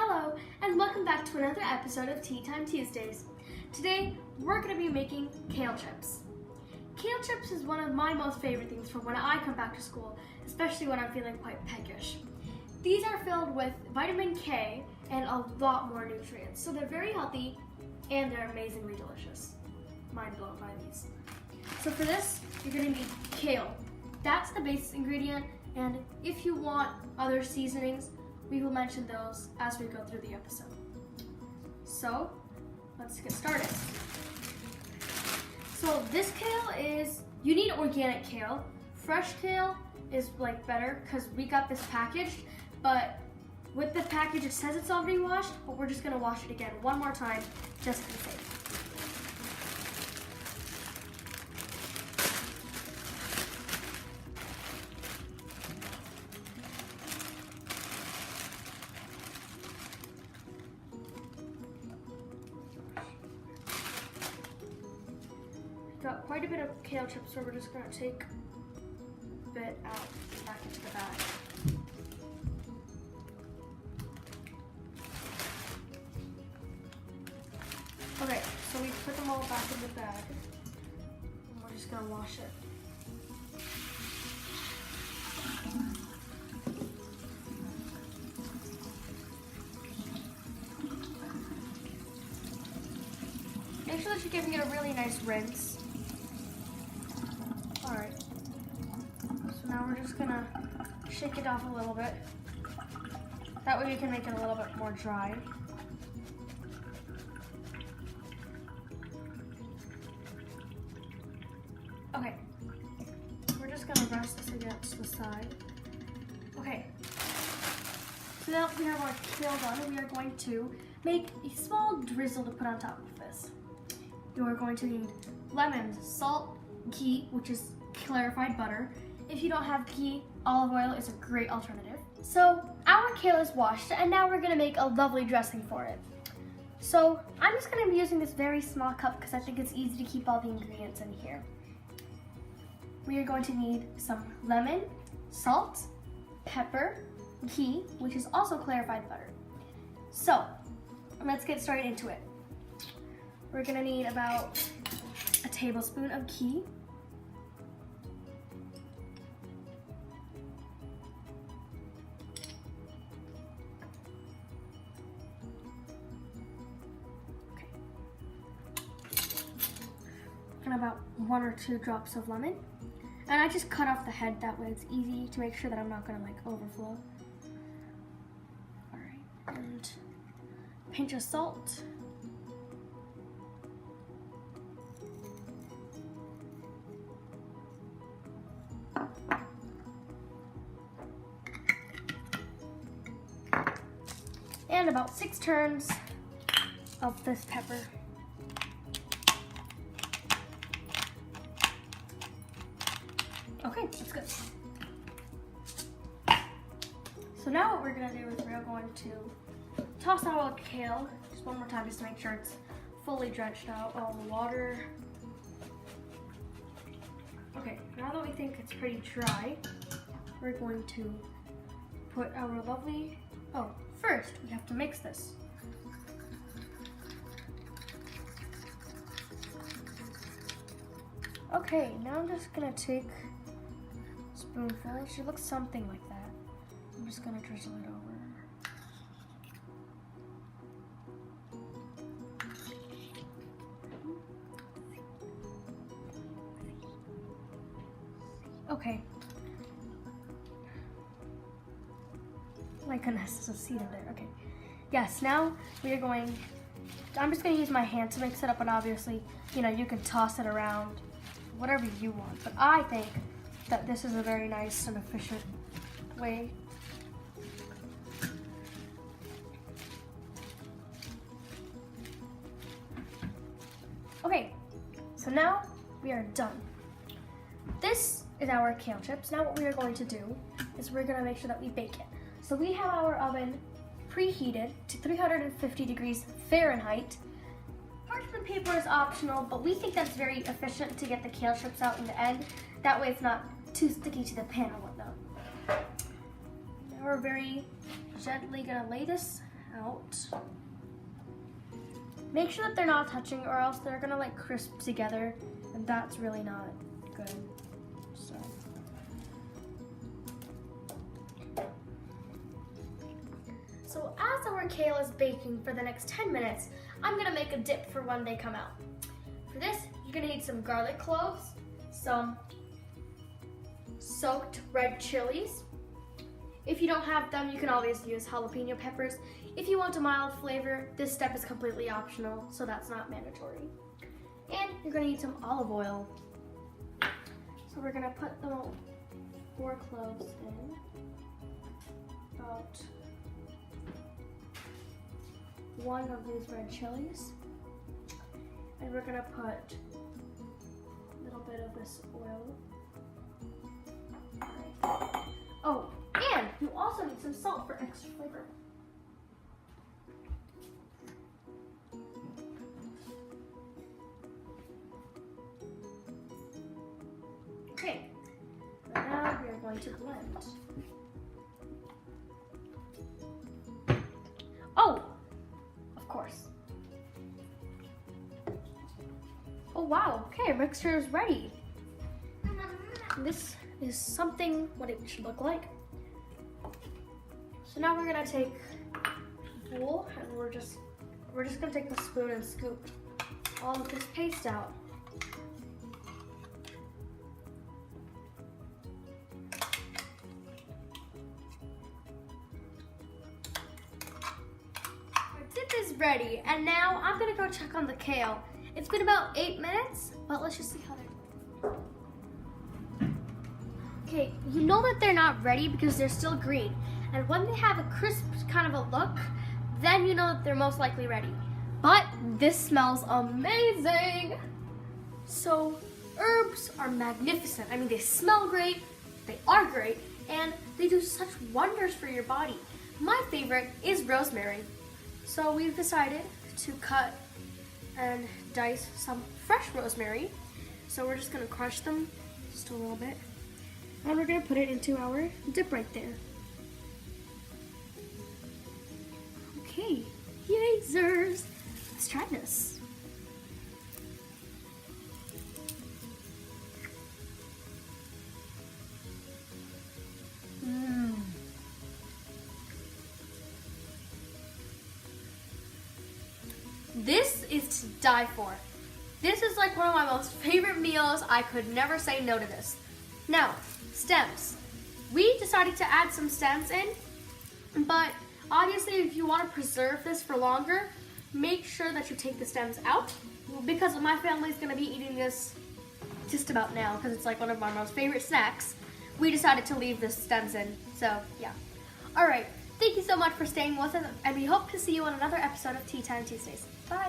Hello, and welcome back to another episode of Tea Time Tuesdays. Today, we're going to be making kale chips. Kale chips is one of my most favorite things for when I come back to school, especially when I'm feeling quite peckish. These are filled with vitamin K and a lot more nutrients, so they're very healthy and they're amazingly delicious. Mind blown by these. So for this, you're going to need kale. That's the base ingredient, and if you want other seasonings, we will mention those as we go through the episode. So, let's get started. So this kale is, you need organic kale. Fresh kale is like better because we got this packaged, but with the package it says it's already washed, but we're just gonna wash it again one more time just to be safe. Got quite a bit of kale chips, so we're just going to take a bit out back into the bag. Okay, so we put them all back in the bag, and we're just going to wash it. Make sure that you're giving it a really nice rinse. Alright, so now we're just gonna shake it off a little bit. That way we can make it a little bit more dry. Okay, we're just gonna rest this against the side. Okay, so now that we have our kale done, we are going to make a small drizzle to put on top of this. You are going to need lemons, salt, ghee, which is clarified butter. If you don't have ghee, olive oil is a great alternative. So our kale is washed, and now we're gonna make a lovely dressing for it. So I'm just gonna be using this very small cup because I think it's easy to keep all the ingredients in here. We are going to need some lemon, salt, pepper, ghee, which is also clarified butter. So let's get straight into it. We're gonna need about a tablespoon of ghee. Okay. And about 1 or 2 drops of lemon. And I just cut off the head, that way it's easy to make sure that I'm not gonna like overflow. All right, and a pinch of salt. And about 6 turns of this pepper. Okay, that's good. So now what we're gonna do is we're going to toss out all the kale just one more time just to make sure it's fully drenched out, all the water. Okay, now that we think it's pretty dry, we're going to put our lovely, first, we have to mix this. Okay, now I'm just gonna take a spoonful. It should look something like that. I'm just gonna drizzle it over. Okay. My goodness, there's a seed in there. Okay. Yes, now we are going, I'm just going to use my hand to mix it up, but obviously, you know, you can toss it around, whatever you want. But I think that this is a very nice and efficient way. Okay, so now we are done. This is our kale chips. Now what we are going to do is we're going to make sure that we bake it. So we have our oven preheated to 350 degrees Fahrenheit. Parchment paper is optional, but we think that's very efficient to get the kale chips out in the end. That way it's not too sticky to the pan or whatnot. Now we're very gently gonna lay this out. Make sure that they're not touching or else they're gonna like crisp together and that's really not good. So as our kale is baking for the next 10 minutes, I'm gonna make a dip for when they come out. For this, you're gonna need some garlic cloves, some soaked red chilies. If you don't have them, you can always use jalapeno peppers. If you want a mild flavor, this step is completely optional, so that's not mandatory. And you're gonna need some olive oil. So we're gonna put the 4 cloves in, about 1 of these red chilies. And we're gonna put a little bit of this oil. All right. Oh, and you also need some salt for extra flavor. Okay, now we are going to blend. Oh, of course. Oh wow, okay, our mixture is ready. This is something what it should look like. So now we're gonna take a bowl and we're just gonna take the spoon and scoop all of this paste out. Our dip is ready, and now I'm gonna go check on the kale. It's been about 8 minutes, but let's just see how they're doing. Okay, you know that they're not ready because they're still green. And when they have a crisp kind of a look, then you know that they're most likely ready. But this smells amazing. So herbs are magnificent. I mean, they smell great, they are great, and they do such wonders for your body. My favorite is rosemary. So we've decided to cut and dice some fresh rosemary. So we're just gonna crush them just a little bit. And we're gonna put it into our dip right there. Okay, yayzers. Let's try this. This is to die for. This is like one of my most favorite meals. I could never say no to this. Now, stems. We decided to add some stems in, but obviously if you want to preserve this for longer, make sure that you take the stems out, because my family's going to be eating this just about now because it's like one of my most favorite snacks. We decided to leave the stems in, so yeah. All right, thank you so much for staying with us, and we hope to see you on another episode of Tea Time Tuesdays. Bye.